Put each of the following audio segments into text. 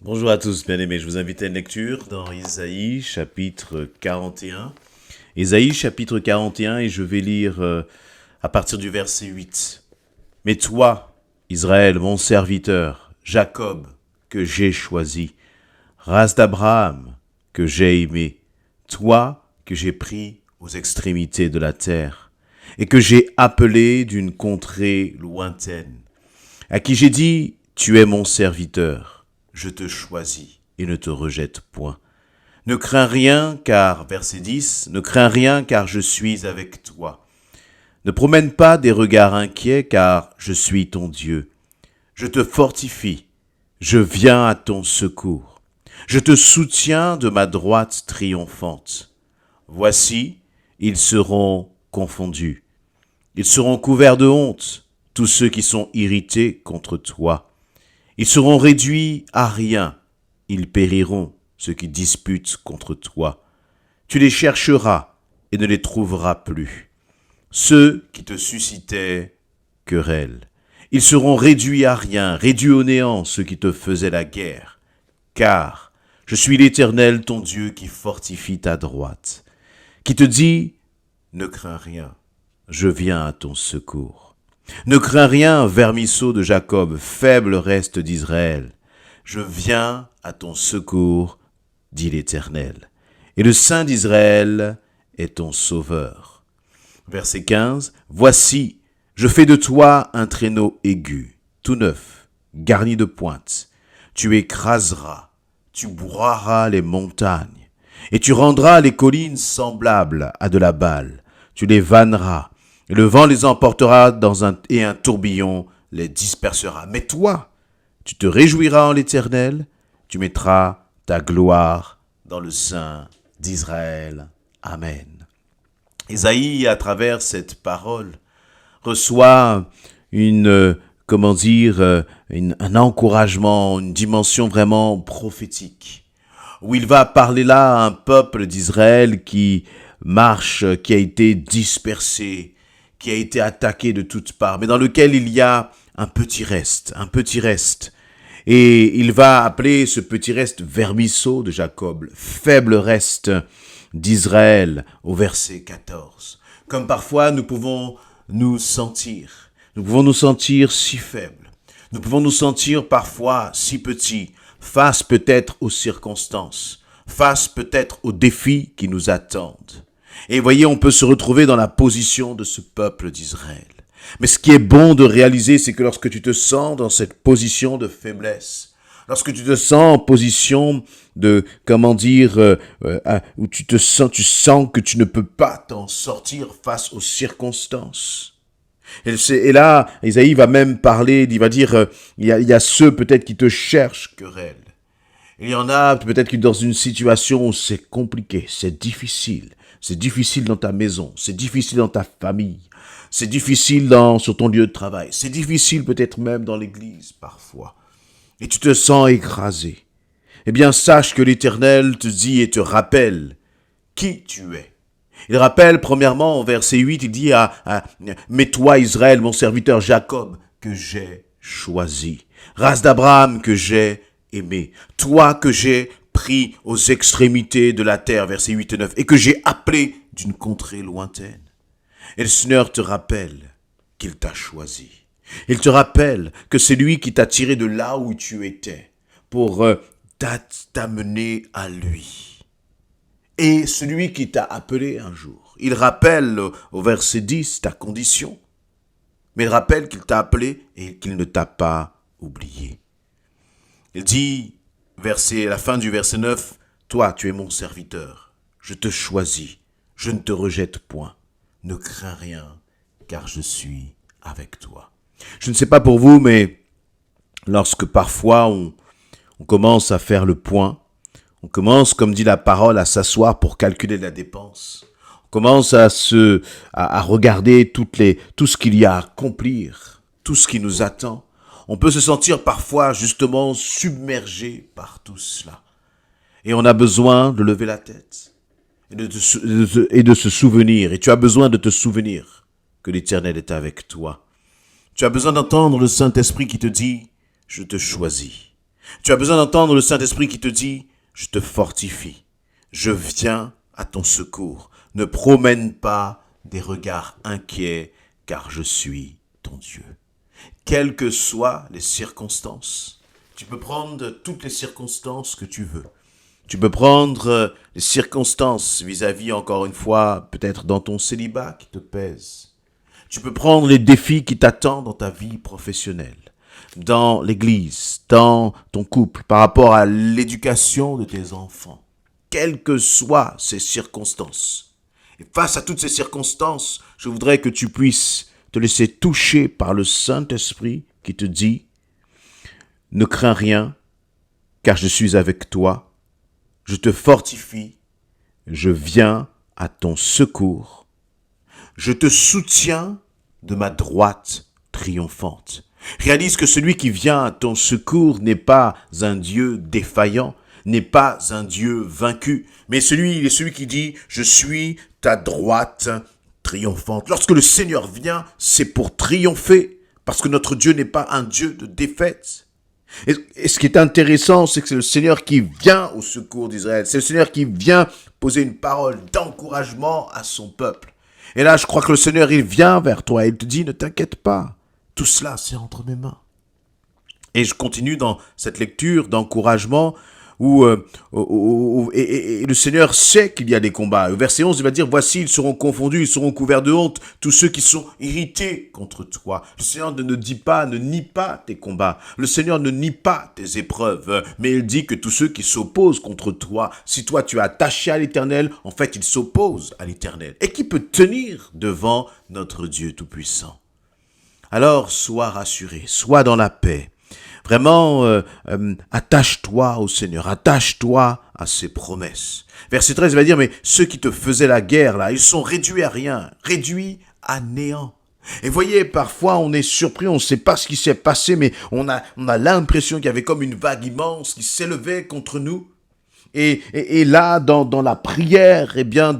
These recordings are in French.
Bonjour à tous, bien-aimés. Je vous invite à une lecture dans Isaïe, chapitre 41. Isaïe, chapitre 41, et je vais lire à partir du verset 8. Mais toi, Israël, mon serviteur, Jacob, que j'ai choisi, race d'Abraham, que j'ai aimé, toi que j'ai pris aux extrémités de la terre, et que j'ai appelé d'une contrée lointaine, à qui j'ai dit, tu es mon serviteur. Je te choisis et ne te rejette point. Ne crains rien car, verset 10, ne crains rien car je suis avec toi. Ne promène pas des regards inquiets car je suis ton Dieu. Je te fortifie, je viens à ton secours. Je te soutiens de ma droite triomphante. Voici, ils seront confondus. Ils seront couverts de honte, tous ceux qui sont irrités contre toi. Ils seront réduits à rien, ils périront, ceux qui disputent contre toi. Tu les chercheras et ne les trouveras plus. Ceux qui te suscitaient querelle. Ils seront réduits à rien, réduits au néant, ceux qui te faisaient la guerre. Car je suis l'Éternel, ton Dieu, qui fortifie ta droite, qui te dit, ne crains rien, je viens à ton secours. Ne crains rien, vermisseau de Jacob, faible reste d'Israël. Je viens à ton secours, dit l'Éternel. Et le Saint d'Israël est ton sauveur. Verset 15. Voici, je fais de toi un traîneau aigu, tout neuf, garni de pointes. Tu écraseras, tu broieras les montagnes, et tu rendras les collines semblables à de la balle. Tu les vanneras, et le vent les emportera et un tourbillon les dispersera. Mais toi, tu te réjouiras en l'Éternel, tu mettras ta gloire dans le Saint d'Israël. Amen. Isaïe, à travers cette parole, reçoit un encouragement, une dimension vraiment prophétique, où il va parler là à un peuple d'Israël qui marche, qui a été dispersé, qui a été attaqué de toutes parts, mais dans lequel il y a un petit reste. Et il va appeler ce petit reste vermisseau de Jacob, faible reste d'Israël, au verset 14. Comme parfois nous pouvons nous sentir. Nous pouvons nous sentir si faibles. Nous pouvons nous sentir parfois si petits, face peut-être aux circonstances, face peut-être aux défis qui nous attendent. Et voyez, on peut se retrouver dans la position de ce peuple d'Israël. Mais ce qui est bon de réaliser, c'est que lorsque tu te sens dans cette position de faiblesse, lorsque tu te sens en position de, où tu sens que tu ne peux pas t'en sortir face aux circonstances. Et là, Isaïe va même parler, il va dire, il y a ceux peut-être qui te cherchent querelle. Il y en a peut-être qui dans une situation où c'est compliqué, c'est difficile. C'est difficile dans ta maison, c'est difficile dans ta famille, c'est difficile sur ton lieu de travail, c'est difficile peut-être même dans l'église parfois. Et tu te sens écrasé. Eh bien, sache que l'Éternel te dit et te rappelle qui tu es. Il rappelle premièrement au verset 8, il dit mais toi Israël, mon serviteur Jacob, que j'ai choisi, race d'Abraham que j'ai aimé, toi que j'ai pris aux extrémités de la terre, versets 8 et 9, et que j'ai appelé d'une contrée lointaine. Et le Seigneur te rappelle qu'il t'a choisi. Il te rappelle que c'est lui qui t'a tiré de là où tu étais pour t'amener à lui. Et celui qui t'a appelé un jour. Il rappelle au verset 10 ta condition, mais il rappelle qu'il t'a appelé et qu'il ne t'a pas oublié. Il dit, à la fin du verset 9, « Toi, tu es mon serviteur, je te choisis, je ne te rejette point, ne crains rien, car je suis avec toi. » Je ne sais pas pour vous, mais lorsque parfois on commence à faire le point, on commence, comme dit la parole, à s'asseoir pour calculer la dépense, on commence à regarder tout ce qu'il y a à accomplir, tout ce qui nous attend, on peut se sentir parfois justement submergé par tout cela. Et on a besoin de lever la tête et de se souvenir. Et tu as besoin de te souvenir que l'Éternel est avec toi. Tu as besoin d'entendre le Saint-Esprit qui te dit « Je te choisis ». Tu as besoin d'entendre le Saint-Esprit qui te dit, je te fortifie, je viens à ton secours. Ne promène pas des regards inquiets, car je suis ton Dieu. Quelles que soient les circonstances, tu peux prendre toutes les circonstances que tu veux. Tu peux prendre les circonstances vis-à-vis, encore une fois, peut-être dans ton célibat qui te pèse. Tu peux prendre les défis qui t'attendent dans ta vie professionnelle, dans l'église, dans ton couple, par rapport à l'éducation de tes enfants. Quelles que soient ces circonstances. Et face à toutes ces circonstances, je voudrais que tu puisses te laisser toucher par le Saint-Esprit qui te dit « Ne crains rien, car je suis avec toi. Je te fortifie, je viens à ton secours. Je te soutiens de ma droite triomphante. » Réalise que celui qui vient à ton secours n'est pas un Dieu défaillant, n'est pas un Dieu vaincu, mais il est celui qui dit « Je suis ta droite triomphante ». Lorsque le Seigneur vient, c'est pour triompher, parce que notre Dieu n'est pas un Dieu de défaite. Et ce qui est intéressant, c'est que c'est le Seigneur qui vient au secours d'Israël. C'est le Seigneur qui vient poser une parole d'encouragement à son peuple. Et là, je crois que le Seigneur, il vient vers toi et il te dit, ne t'inquiète pas. Tout cela, c'est entre mes mains. Et je continue dans cette lecture d'encouragement où le Seigneur sait qu'il y a des combats. Au verset 11, il va dire, voici, ils seront confondus, ils seront couverts de honte, tous ceux qui sont irrités contre toi. Le Seigneur ne dit pas, ne nie pas tes combats. Le Seigneur ne nie pas tes épreuves, mais il dit que tous ceux qui s'opposent contre toi, si toi tu es attaché à l'Éternel, en fait, ils s'opposent à l'Éternel. Et qui peut tenir devant notre Dieu Tout-Puissant? Alors, sois rassuré, sois dans la paix. Vraiment, attache-toi au Seigneur, attache-toi à ses promesses. Verset 13 va dire, mais ceux qui te faisaient la guerre, là, ils sont réduits à rien, réduits à néant. Et voyez, parfois, on est surpris, on ne sait pas ce qui s'est passé, mais on a l'impression qu'il y avait comme une vague immense qui s'élevait contre nous. Et là, dans la prière, eh bien,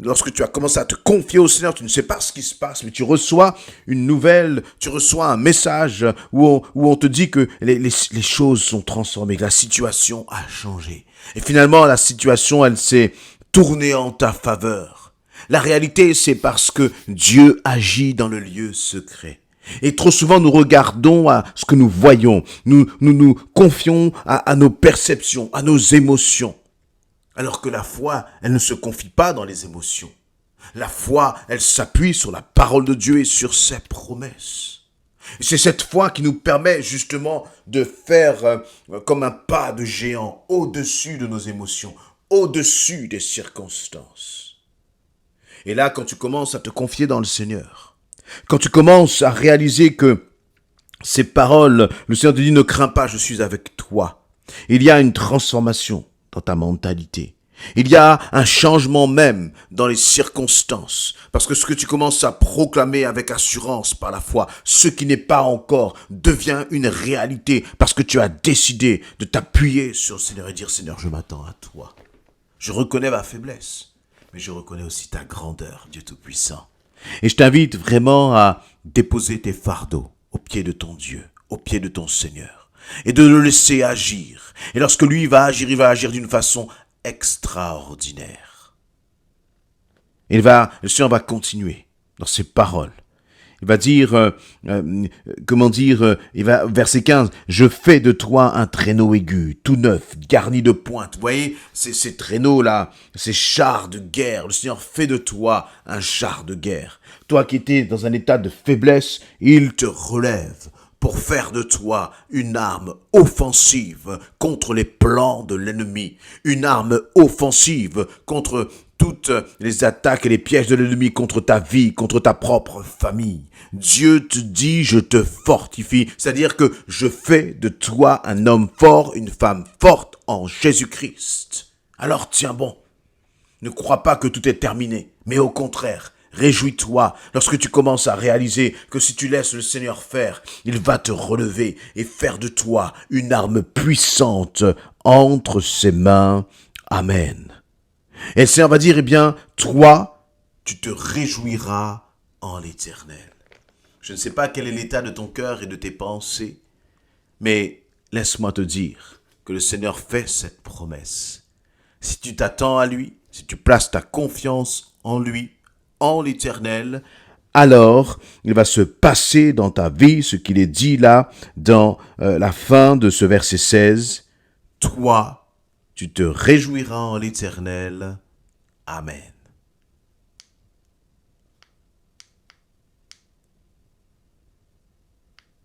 lorsque tu as commencé à te confier au Seigneur, tu ne sais pas ce qui se passe, mais tu reçois une nouvelle, tu reçois un message où on te dit que les choses sont transformées, que la situation a changé. Et finalement, la situation, elle s'est tournée en ta faveur. La réalité, c'est parce que Dieu agit dans le lieu secret. Et trop souvent, nous regardons à ce que nous voyons. Nous confions à nos perceptions, à nos émotions. Alors que la foi, elle ne se confie pas dans les émotions. La foi, elle s'appuie sur la parole de Dieu et sur ses promesses. Et c'est cette foi qui nous permet justement de faire comme un pas de géant au-dessus de nos émotions, au-dessus des circonstances. Et là, quand tu commences à te confier dans le Seigneur, quand tu commences à réaliser que ces paroles, le Seigneur te dit, ne crains pas, je suis avec toi. Il y a une transformation dans ta mentalité. Il y a un changement même dans les circonstances. Parce que ce que tu commences à proclamer avec assurance par la foi, ce qui n'est pas encore, devient une réalité. Parce que tu as décidé de t'appuyer sur le Seigneur et dire, Seigneur, je m'attends à toi. Je reconnais ma faiblesse, mais je reconnais aussi ta grandeur, Dieu Tout-Puissant. Et je t'invite vraiment à déposer tes fardeaux au pied de ton Dieu, au pied de ton Seigneur, et de le laisser agir. Et lorsque lui il va agir d'une façon extraordinaire. Le Seigneur va continuer dans ses paroles. Il va dire, verset 15, « Je fais de toi un traîneau aigu, tout neuf, garni de pointes. » Vous voyez, ces traîneaux-là, ces chars de guerre, le Seigneur fait de toi un char de guerre. Toi qui étais dans un état de faiblesse, il te relève pour faire de toi une arme offensive contre les plans de l'ennemi, une arme offensive contre toutes les attaques et les pièges de l'ennemi contre ta vie, contre ta propre famille. Dieu te dit, je te fortifie, c'est-à-dire que je fais de toi un homme fort, une femme forte en Jésus-Christ. Alors tiens bon, ne crois pas que tout est terminé, mais au contraire, réjouis-toi lorsque tu commences à réaliser que si tu laisses le Seigneur faire, il va te relever et faire de toi une arme puissante entre ses mains. Amen. Et le Seigneur va dire, eh bien, toi, tu te réjouiras en l'Éternel. Je ne sais pas quel est l'état de ton cœur et de tes pensées, mais laisse-moi te dire que le Seigneur fait cette promesse. Si tu t'attends à lui, si tu places ta confiance en lui, en l'Éternel, alors il va se passer dans ta vie ce qu'il est dit là dans la fin de ce verset 16. Toi, tu te réjouiras en l'Éternel. Amen.